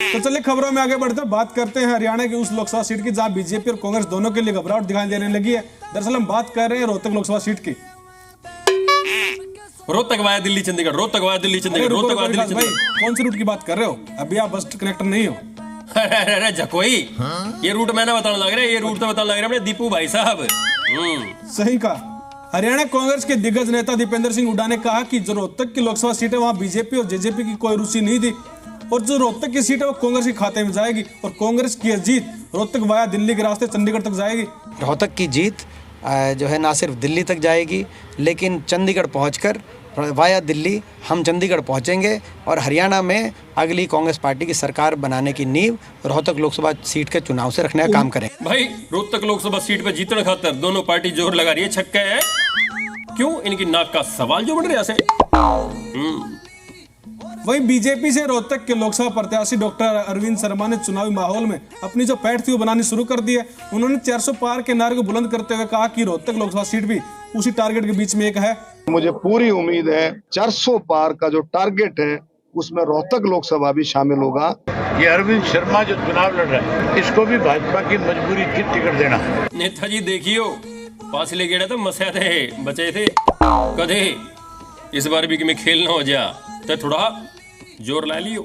तो चलिए खबरों में आगे बढ़ते हैं, बात करते हैं हरियाणा की उस लोकसभा सीट की जहां बीजेपी और कांग्रेस दोनों के लिए घबराहट दिखाई देने लगी है। दरअसल हम बात कर रहे हैं रोहतक लोकसभा सीट की। Rohtak via Delhi Chandigarh, Rohtak via Delhi Chandigarh, Rohtak via Delhi भाई चंडीगढ़। कौन सी रूट की बात कर रहे हो? अभी आप बस कनेक्टर नहीं हो। अरे झकोई, ये रूट मैंने बताने लग रहा है, ये रूट तो बताने लग रहा है अपने दीपू भाई साहब। सही कहा। हरियाणा कांग्रेस के दिग्गज नेता दीपेंद्र सिंह हुड्डा ने कहा कि जो रोहतक की लोकसभा सीट है वहां बीजेपी और जेजेपी की कोई रुचि नहीं थी और जो रोहतक की सीट है वो कांग्रेस के खाते में जाएगी और कांग्रेस की जीत रोहतक वाया दिल्ली के रास्ते चंडीगढ़ तक जाएगी। रोहतक की जीत जो है ना सिर्फ दिल्ली तक जाएगी, लेकिन चंडीगढ़ पहुंचकर वाया दिल्ली हम चंडीगढ़ पहुंचेंगे और हरियाणा में अगली कांग्रेस पार्टी की सरकार बनाने की नींव रोहतक लोकसभा सीट के चुनाव से रखने का काम करेंगे। भाई रोहतक लोकसभा सीट पे जीतने खातर दोनों पार्टी जोर लगा रही है, छक्के हैं क्यों? इनकी नाक का सवाल जो बढ़ रहा है। वहीं बीजेपी से रोहतक के लोकसभा प्रत्याशी डॉक्टर अरविंद शर्मा ने चुनावी माहौल में अपनी जो पैठ थी वो बनानी शुरू कर दी है। उन्होंने 400 पार के नारे को बुलंद करते हुए कहा कि रोहतक लोकसभा सीट भी उसी टारगेट के बीच में एक है। मुझे पूरी उम्मीद है 400 पार का जो टारगेट है उसमें रोहतक लोकसभा भी शामिल होगा। ये अरविंद शर्मा जो चुनाव लड़ रहा है, इसको भी भाजपा की मजबूरी थी टिकट देना। नेताजी देखियो, पाछले गेड़ा तो मस्या थे बचे थे कदे, इस बार भी में खेल न हो जा तो थोड़ा जोर ला लियो।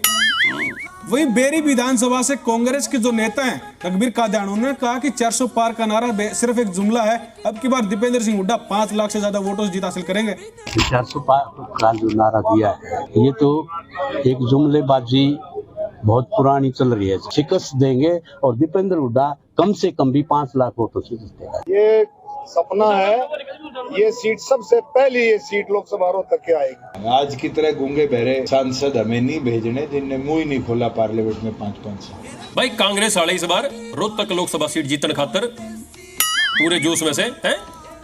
वहीं बेरी विधानसभा से कांग्रेस के जो नेता हैं रघुबीर कादियान, उन्होंने कहा कि 400 पार का नारा सिर्फ एक जुमला है। अब की बार दीपेंद्र सिंह हुड्डा 5 लाख से ज्यादा वोटों से जीत हासिल करेंगे। 400 पार का जो नारा दिया है ये तो एक जुमलेबाजी बहुत पुरानी चल रही है। शिकस्त देंगे और दीपेंद्र हुड्डा कम से कम भी 5 लाख वोटों से जीतेगा। ये सपना है, ये सीट सबसे पहली ये सीट लोकसभा रोहतक के आएगी। आज की तरह गूंगे बहरे सांसद हमें नहीं भेजने जिनने मुंह ही नहीं खोला पार्लियामेंट में 5-5 साल। भाई कांग्रेस वाले इस बार रोहतक लोकसभा सीट जीतने खातर पूरे जोश में से हैं,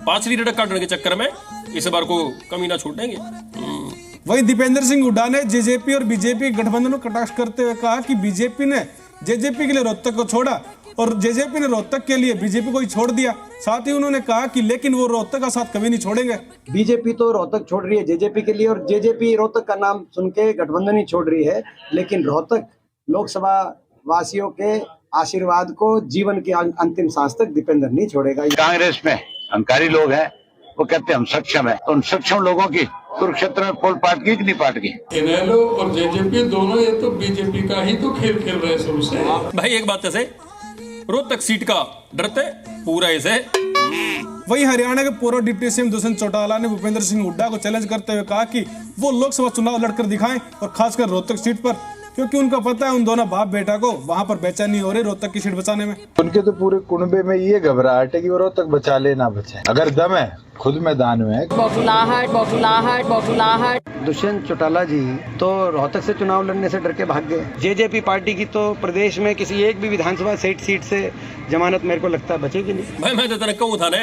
5 लीटर काटने के चक्कर में इस बार को कमी ना छूटेंगे। वहीं दीपेंद्र सिंह हुड्डा ने जेजेपी और बीजेपी गठबंधन को कटाक्ष करते हुए कहा कि बीजेपी ने जेजेपी के लिए रोहतक को छोड़ा और जेजेपी ने रोहतक के लिए बीजेपी को ही छोड़ दिया। साथ ही उन्होंने कहा कि लेकिन वो रोहतक का साथ कभी नहीं छोड़ेंगे। बीजेपी तो रोहतक छोड़ रही है जेजेपी के लिए और जेजेपी रोहतक का नाम सुन के गठबंधन ही छोड़ रही है, लेकिन रोहतक लोकसभा वासियों के आशीर्वाद को जीवन की अंतिम सांस तक दीपेंद्र नहीं छोड़ेगा। कांग्रेस में अहंकारी लोग हैं, वो कहते हैं हम सक्षम हैं, तो उन सक्षम लोगों की कुरुक्षेत्र में पोल पार्ट की कि नहीं पार्ट की? इनेलो और जेजेपी दोनों ये तो बीजेपी का ही तो खेल खेल रहे हैं शुरू से। भाई एक बात ऐसे, रोहतक सीट का डरते पूरा ऐसे। वहीं हरियाणा के पूर्व डिप्टी सीएम दुष्यंत चौटाला ने भूपेंद्र सिंह हुड्डा को चैलेंज करते हुए कहा कि वो लोकसभा चुनाव लड़कर दिखाएं और खासकर रोहतक सीट पर, क्योंकि उनका पता है उन दोनों बाप बेटा को वहां पर बेचैनी हो रही रोहतक की सीट बचाने में। उनके तो पूरे कुनबे में ये घबराहट है कि वो रोहतक बचा ले ना बचे। अगर दम है खुद मैदान में है। बौखलाहट बौखलाहट बौखलाहट। दुष्यंत चौटाला जी तो रोहतक से चुनाव लड़ने से डर के भाग गए। जेजेपी पार्टी की तो प्रदेश में किसी एक भी विधानसभा सीट से जमानत मेरे को लगता है बचेगी नहीं। भाई मैं तो तेरे कहूँ था ने,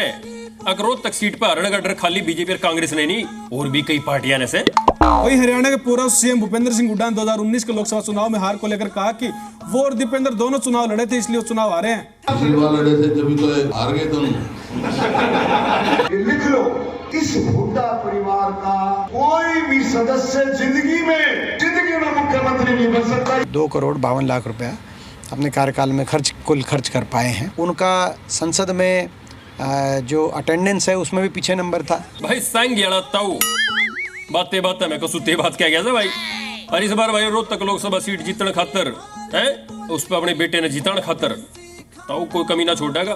अगर रोहतक सीट पर हरियाणा का डर खाली बीजेपी और कांग्रेस ने नहीं और भी कई पार्टियां ने से। वहीं हरियाणा के पूर्व सीएम भूपेंद्र सिंह हुड्डा ने 2019 के लोकसभा चुनाव में हार को लेकर कहा कि वो और दीपेंद्र दोनों चुनाव लड़े थे इसलिए वो चुनाव हारे हैं। लड़े थे तभी तो हार गए दोनों। लिख लो, इस हुड्डा परिवार का कोई भी सदस्य जिंदगी में मुख्यमंत्री नहीं बन सकता। 2,52,00,000 रुपया अपने कार्यकाल में कुल खर्च कर पाए हैं। उनका संसद में जो अटेंडेंस है उसमें भी पीछे नंबर था। भाई संग याला ताऊ बातें में कसुते बात क्या गया था भाई। और इस बार भाई रोहतक लोकसभा सीट जीतने खातर है, उस पर अपने बेटे ने जीतने खातर ताऊ कोई कमी ना छोड़ेगा।